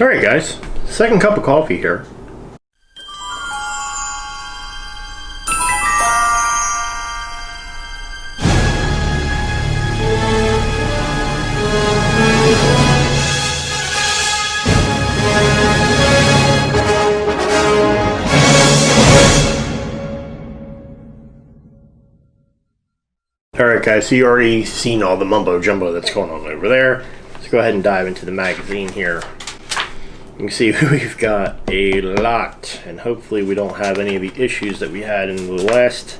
Alright guys, second cup of coffee here. Alright guys, so you already seen all the mumbo jumbo that's going on over there. Let's go ahead and dive into the magazine here. You can see we've got a lot, and hopefully we don't have any of the issues that we had in the last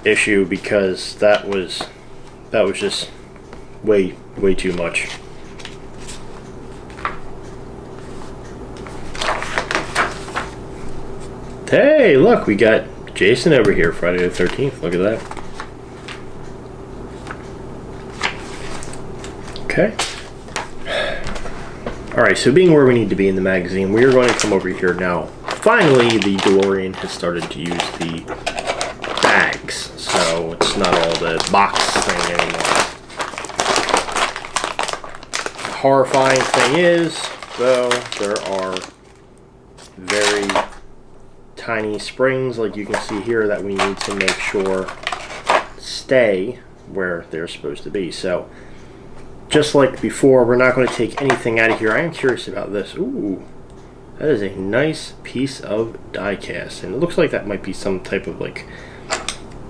issue, because that was just way too much. Hey, look, we got Jason over here, Friday the 13th. Look at that. Okay. Alright, so being where we need to be in the magazine, we are going to come over here now. Finally, the DeLorean has started to use the bags, so it's not all the box thing anymore. The horrifying thing is, though, there are very tiny springs, like you can see here, that we need to make sure stay where they're supposed to be. So just like before, we're not going to take anything out of here. I am curious about this. Ooh, that is a nice piece of die cast, and it looks like that might be some type of like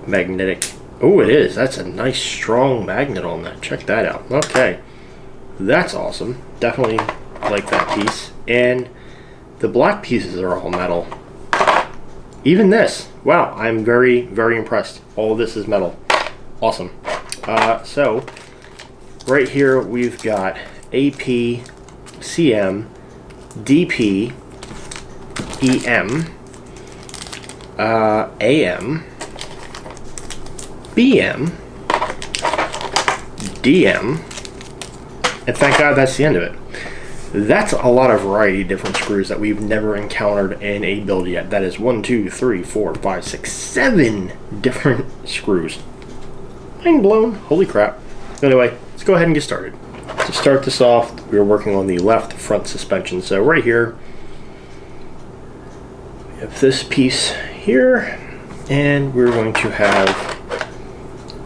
magnetic. Oh, it is. That's a nice strong magnet on that. Check that out. Okay, that's awesome. Definitely like that piece. And the black pieces are all metal. Even this. Wow, I'm very impressed. All of this is metal. Awesome. So right here we've got AP, CM, DP, EM, AM, BM, DM, and thank God that's the end of it. That's a lot of variety of different screws that we've never encountered in a build yet. That is 1, 2, 3, 4, 5, 6, 7 different screws. Mind blown. Holy crap. Anyway, let's go ahead and get started. To start this off, we're working on the left front suspension. So right here, we have this piece here, and we're going to have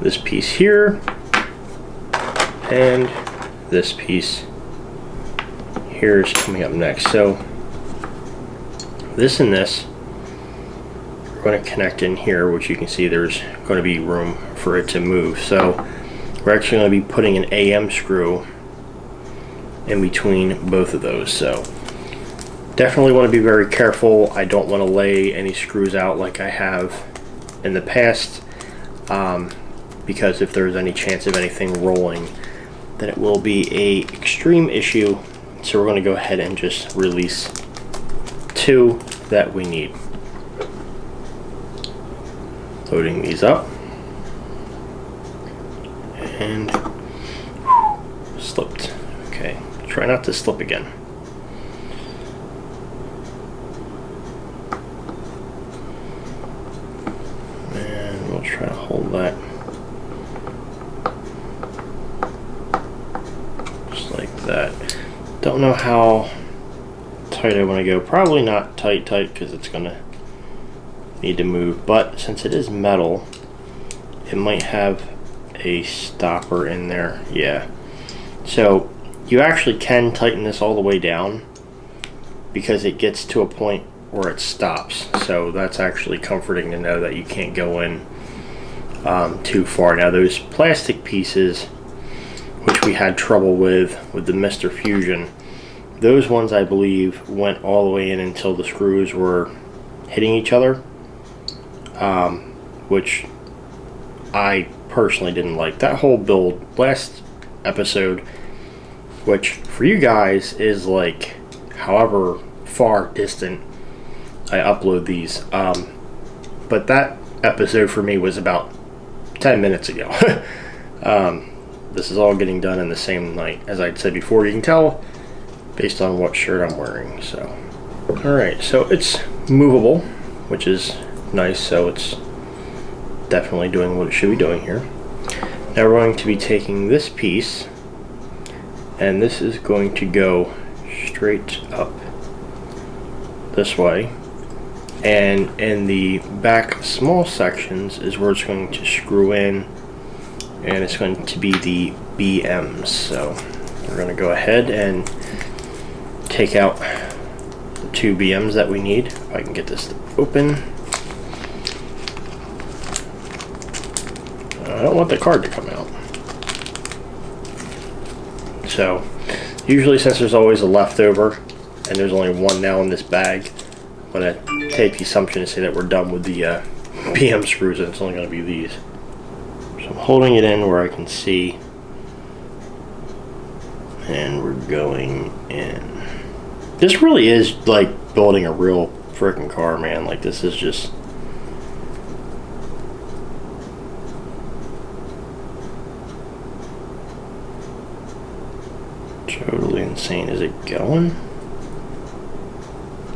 this piece here, and this piece here is coming up next. So this and this are going to connect in here, which you can see there's going to be room for it to move. So we're actually going to be putting an AM screw in between both of those. So definitely want to be very careful. I don't want to lay any screws out like I have in the past, because if there's any chance of anything rolling, then it will be a extreme issue. So we're going to go ahead and just release 2 that we need. Loading these up. And slipped. Okay, try not to slip again. And we'll try to hold that just like that. Don't know how tight I want to go. Probably not tight because it's going to need to move. But since it is metal, it might have a stopper in there. Yeah. So you actually can tighten this all the way down, because it gets to a point where it stops. So that's actually comforting to know that you can't go in too far. Now those plastic pieces, which we had trouble with the Mr. Fusion, those ones I believe went all the way in until the screws were hitting each other, which I personally didn't like. That whole build last episode, which for you guys is like however far distant I upload these, but that episode for me was about 10 minutes ago. This is all getting done in the same night. As I said before, you can tell based on what shirt I'm wearing. So alright, so it's movable, which is nice. So it's definitely doing what it should be doing here. Now we're going to be taking this piece and this is going to go straight up this way, and in the back small sections is where it's going to screw in, and it's going to be the BMs. So we're going to go ahead and take out the 2 BMs that we need. If I can get this to open. I don't want the card to come out. So usually, since there's always a leftover and there's only one now in this bag, I'm going to take the assumption to say that we're done with the BM screws, and it's only going to be these. So I'm holding it in where I can see, and we're going in. This really is like building a real freaking car, man. Like, this is just totally insane. Is it going?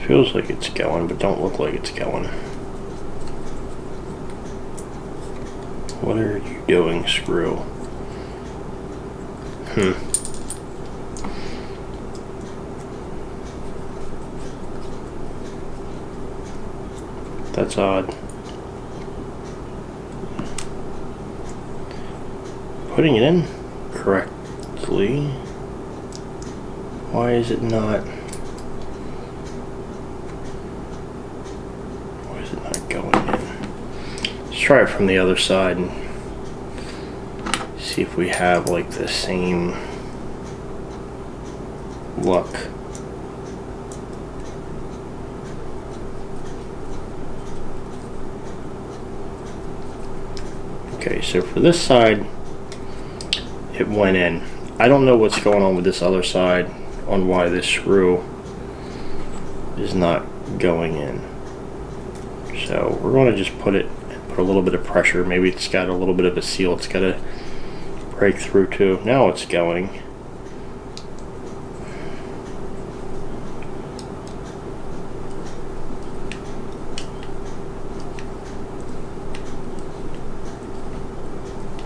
Feels like it's going, but don't look like it's going. What are you doing, screw? That's odd. Putting it in correctly. Why is it not? Why is it not going in? Let's try it from the other side and see if we have like the same luck. Okay, so for this side, it went in. I don't know what's going on with this other side on why this screw is not going in. So we're going to just put a little bit of pressure. Maybe it's got a little bit of a seal it's got to break through to. Now it's going.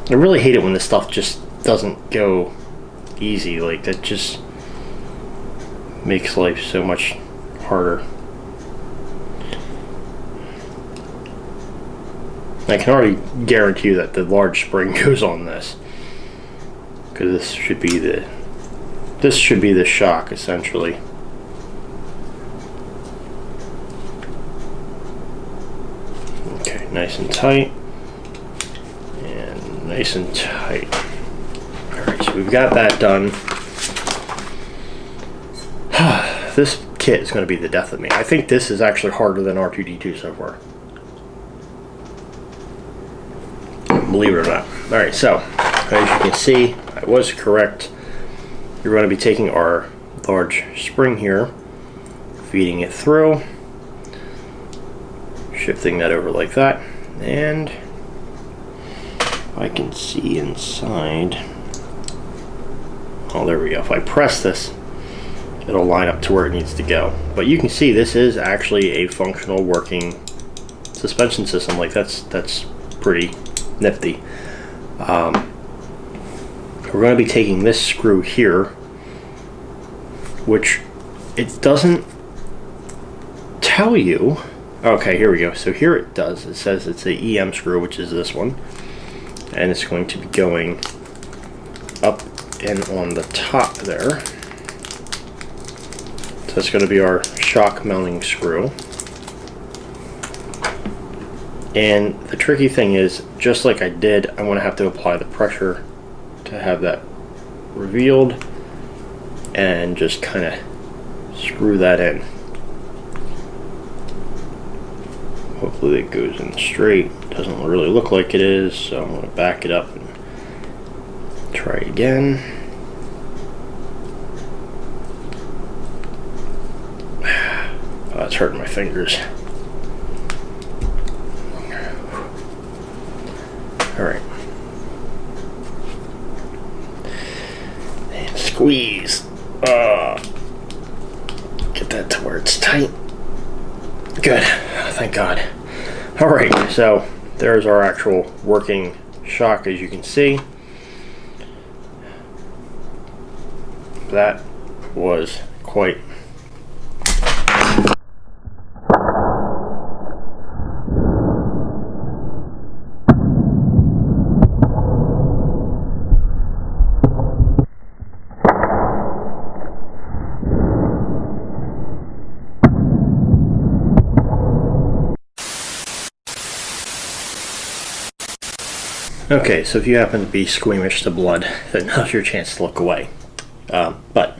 I really hate it when this stuff just doesn't go easy. Like, that just makes life so much harder. I can already guarantee you that the large spring goes on this, because this should be the shock essentially. Okay, nice and tight. Nice and tight. Alright, so we've got that done. This kit is going to be the death of me. I think this is actually harder than R2-D2 so far. Believe it or not. Alright, so as you can see, I was correct. You're going to be taking our large spring here, feeding it through, shifting that over like that, and I can see inside. Oh, there we go. If I press this, it'll line up to where it needs to go. But you can see this is actually a functional working suspension system. Like, that's pretty nifty. We're going to be taking this screw here, which it doesn't tell you. Okay, here we go. So here it does. It says it's the EM screw, which is this one. And it's going to be going up and on the top there. So it's going to be our shock mounting screw. And the tricky thing is, just like I did, I'm going to have to apply the pressure to have that revealed and just kind of screw that in. Hopefully it goes in straight. Doesn't really look like it is, so I'm going to back it up and try again. Oh, it's hurting my fingers. Alright. And squeeze. Get that to where it's tight. Good. Thank God. Alright, so there's our actual working shock, as you can see. that was quite okay. So if you happen to be squeamish to blood, then now's your chance to look away. But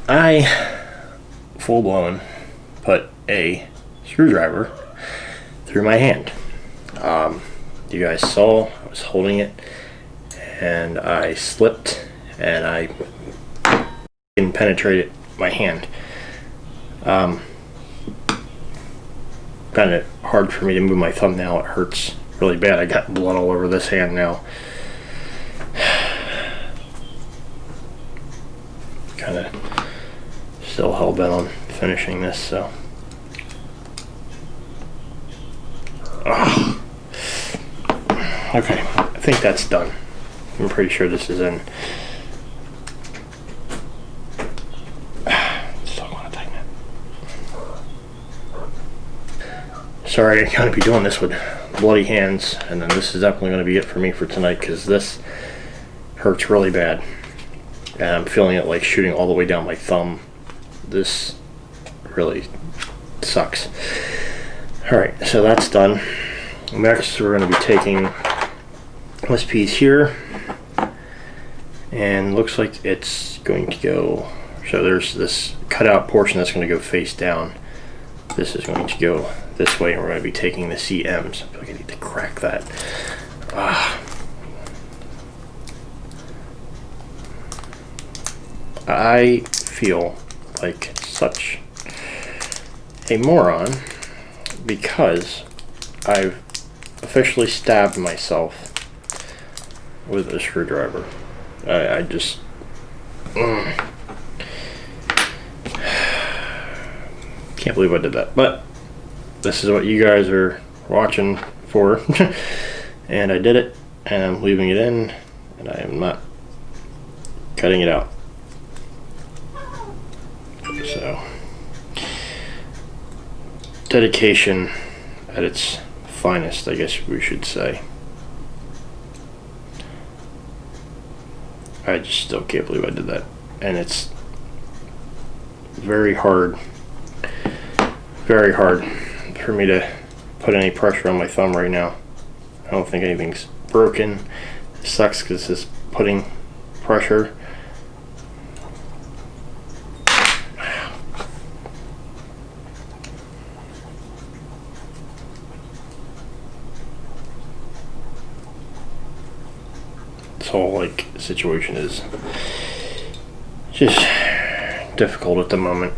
I full-blown put a screwdriver through my hand. You guys saw I was holding it, and I slipped, and I penetrated my hand. Kind of hard for me to move my thumb now. It hurts really bad. I got blood all over this hand now. Kind of still hell-bent on finishing this, so. Ugh. Okay, I think that's done. I'm pretty sure this is in. Still want to tighten it. Sorry, I'm going to be doing this with bloody hands, and then this is definitely going to be it for me for tonight, because this hurts really bad. And I'm feeling it like shooting all the way down my thumb. This really sucks. Alright, so that's done. Next, we're going to be taking this piece here, and looks like it's going to go, so there's this cutout portion that's going to go face down. This is going to go this way, and we're going to be taking the CMs. I feel like I need to crack that. I feel like such a moron because I've officially stabbed myself with a screwdriver. I just can't believe I did that, but this is what you guys are watching for. And I did it, and I'm leaving it in, and I am not cutting it out. So, dedication at its finest, I guess we should say. I just still can't believe I did that. And it's very hard for me to put any pressure on my thumb right now. I don't think anything's broken. It sucks because it's putting pressure. This whole situation is just difficult at the moment.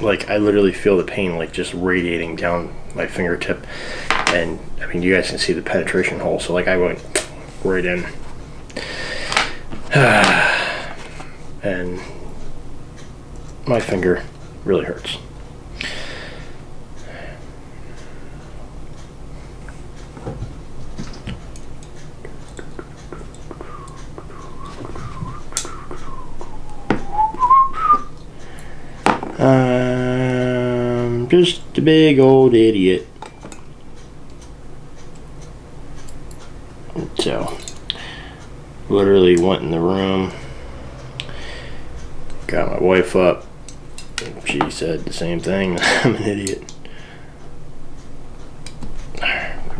I literally feel the pain just radiating down my fingertip, and I mean you guys can see the penetration hole, so I went right in. And my finger really hurts. Just a big old idiot. So, literally went in the room, got my wife up. She said the same thing. I'm an idiot.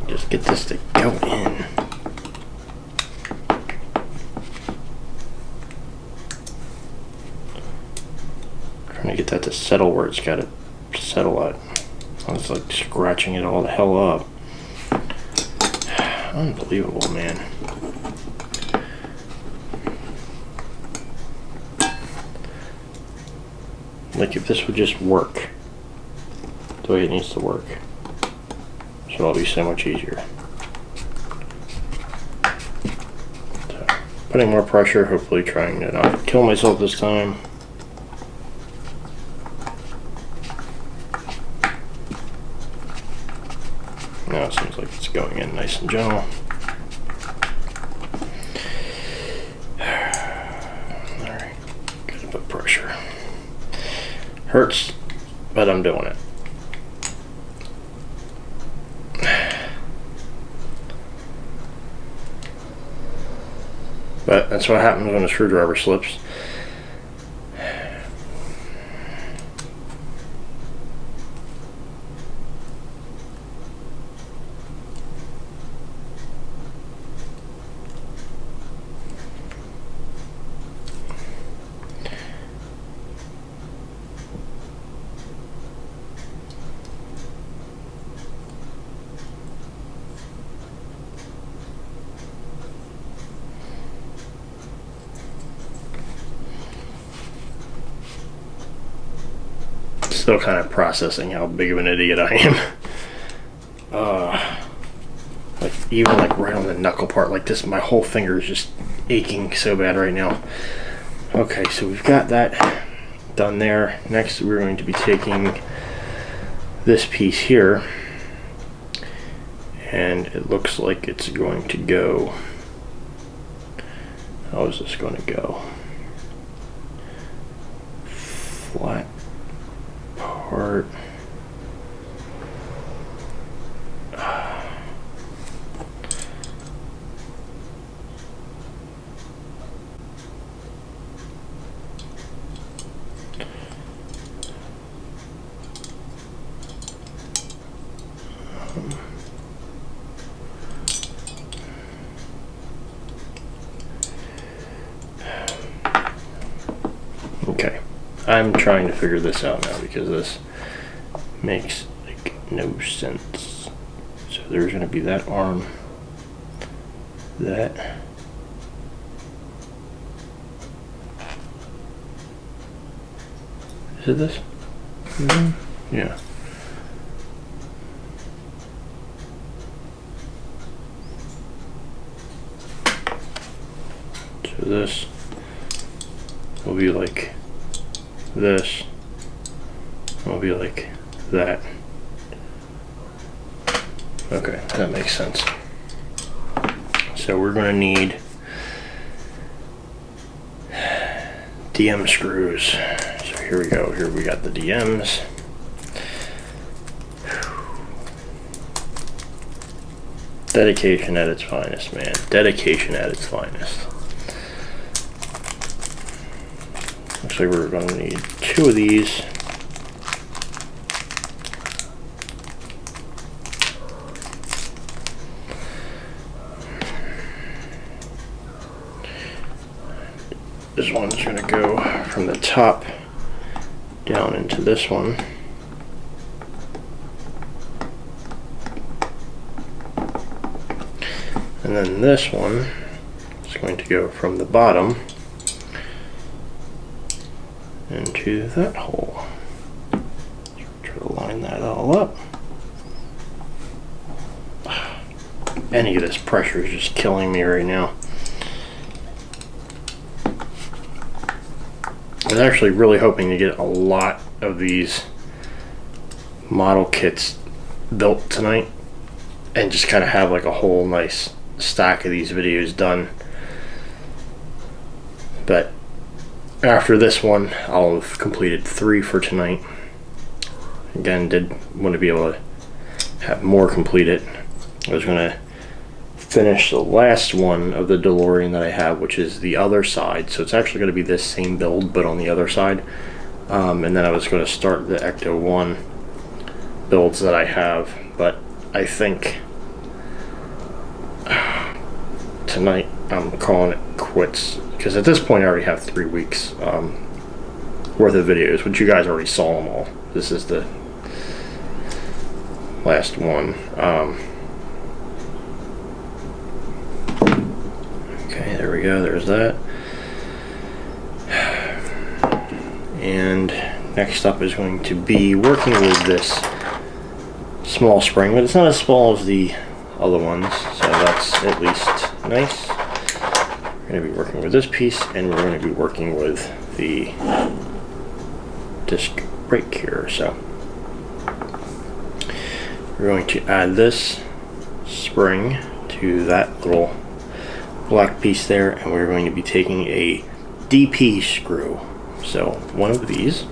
Just get this to go in. Trying to get that to settle where it's got to settle at. I was scratching it all the hell up. Unbelievable, man. If this would just work the way it needs to work, it should all be so much easier. So, putting more pressure, hopefully trying to not kill myself this time. Now it seems like it's going in nice and gentle. pressure. Hurts, but I'm doing it. But that's what happens when a screwdriver slips. Still kind of processing how big of an idiot I am. Like even like right on the knuckle part like this, my whole finger is just aching so bad right now. Okay, so we've got that done there. Next we're going to be taking this piece here, and it looks like it's going to go, how is this going to go? Flat part. Okay, I'm trying to figure this out now because this makes like no sense. So there's going to be that arm, that, is it this? Mm-hmm. Yeah. So this will be like this, will be like that. Okay, that makes sense. So we're going to need DM screws. So here we go. Here we got the DMs. Dedication at its finest, man. Dedication at its finest. Looks like we're going to need 2 of these. This one's going to go from the top down into this one. And then this one is going to go from the bottom into that hole. Try to line that all up. Any of this pressure is just killing me right now. I was actually really hoping to get a lot of these model kits built tonight and just kind of have like a whole nice stack of these videos done. But after this one, I'll have completed 3 for tonight. Again, did want to be able to have more completed. I was going to finish the last one of the DeLorean that I have, which is the other side. So it's actually going to be this same build, but on the other side. And then I was going to start the Ecto 1 builds that I have. But I think tonight I'm calling it quits, because at this point I already have 3 weeks worth of videos, which you guys already saw them all. This is the last one. Okay, there we go, there's that. And next up is going to be working with this small spring, but it's not as small as the other ones, so that's at least nice. We're going to be working with this piece, and we're going to be working with the disc brake here. So we're going to add this spring to that little black piece there, and we're going to be taking a DP screw. So one of these.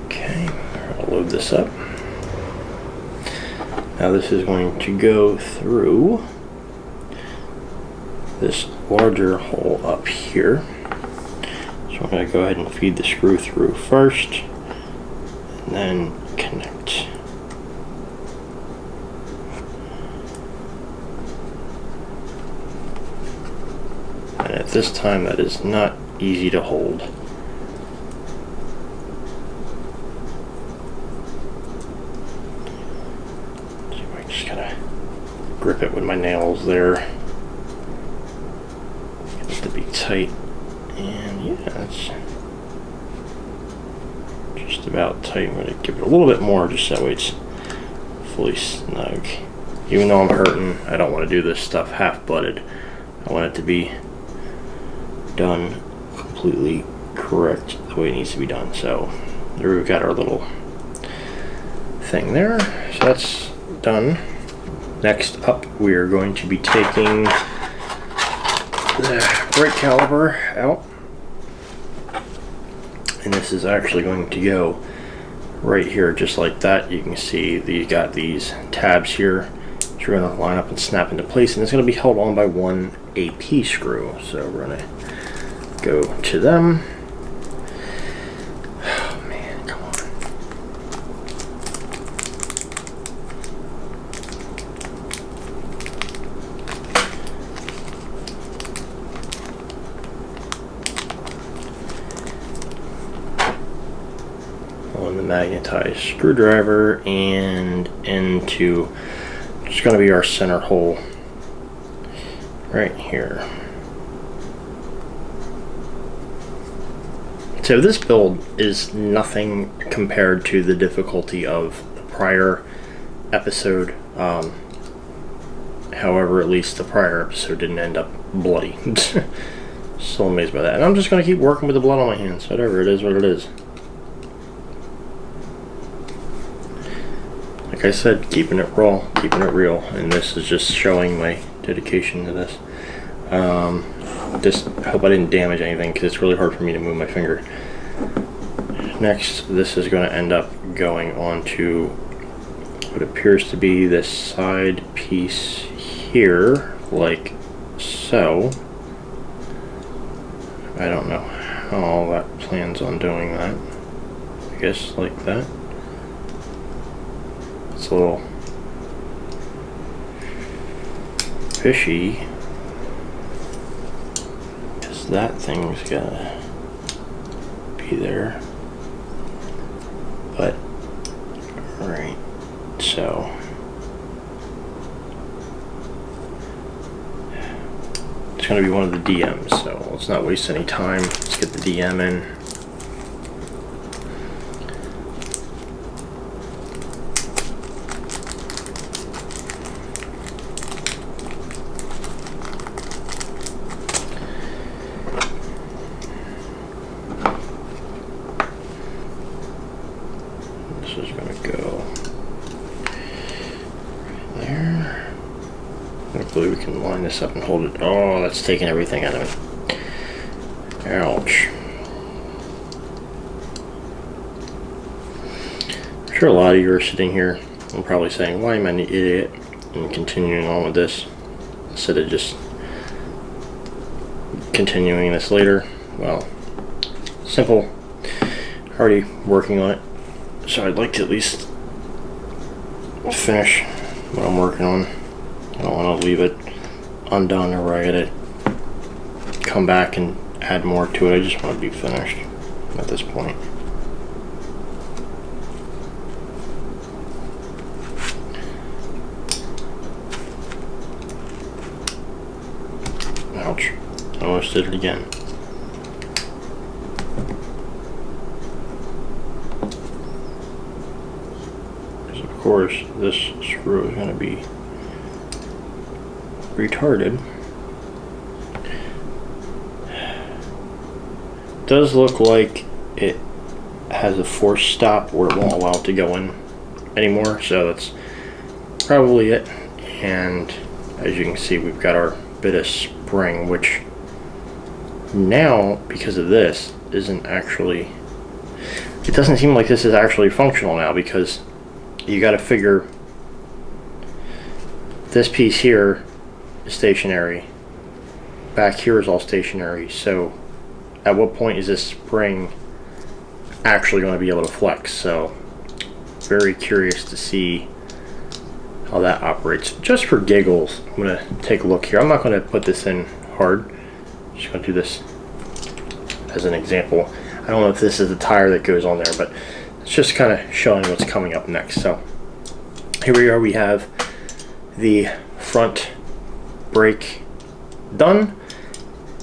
Okay, I'll load this up. Now this is going to go through this larger hole up here. So I'm going to go ahead and feed the screw through first, and then connect. And at this time, that is not easy to hold. So I just kind of grip it with my nails there. Get it to be tight. And yeah, it's just about tight. I'm going to give it a little bit more just that way it's fully snug. Even though I'm hurting, I don't want to do this stuff half-butted. I want it to be done completely correct the way it needs to be done. So there we've got our little thing there. So that's done. Next up, we are going to be taking the brake caliper out, and this is actually going to go right here just like that. You can see you got these tabs here, which are going to line up and snap into place, and it's going to be held on by one AP screw. So we're going to go to them. Oh man, come on. On the magnetized screwdriver and into, it's going to be our center hole right here. So this build is nothing compared to the difficulty of the prior episode. However, at least the prior episode didn't end up bloody. Still amazed by that. And I'm just going to keep working with the blood on my hands. Whatever it is, what it is. Like I said, keeping it raw, keeping it real, and this is just showing my dedication to this. Just hope I didn't damage anything because it's really hard for me to move my finger. Next, this is going to end up going onto what appears to be this side piece here, like so. I don't know how that plans on doing that. I guess like that. It's a little fishy because that thing's gotta be there. But right, so it's gonna be one of the DMs. So let's not waste any time. Let's get the DM in. Is going to go there. Hopefully we can line this up and hold it. Oh, that's taking everything out of it. Ouch. I'm sure a lot of you are sitting here and probably saying, why am I an idiot? And continuing on with this instead of just continuing this later. Well, simple. Already working on it. So I'd like to at least finish what I'm working on. I don't want to leave it undone or where I gotta come back and add more to it. I just want to be finished at this point. Ouch. Almost did it again. Of course, this screw is going to be retarded. Does look like it has a force stop where it won't allow it to go in anymore, so that's probably it. And as you can see, we've got our bit of spring, which now, because of this, isn't actually, it doesn't seem like this is actually functional now, because you got to figure this piece here is stationary, back here is all stationary, so at what point is this spring actually going to be able to flex? So very curious to see how that operates. Just for giggles, I'm going to take a look here. I'm not going to put this in hard. I'm just going to do this as an example. I don't know if this is the tire that goes on there, but it's just kind of showing what's coming up next. So here we are. We have the front brake done,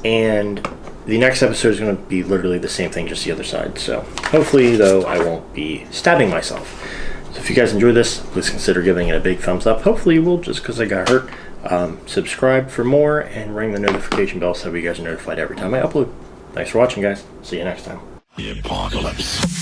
and the next episode is going to be literally the same thing, just the other side. So hopefully, though, I won't be stabbing myself. So if you guys enjoyed this, please consider giving it a big thumbs up. Hopefully you will, just because I got hurt. Subscribe for more and ring the notification bell so you guys are notified every time I upload. Thanks for watching, guys. See you next time. The apocalypse.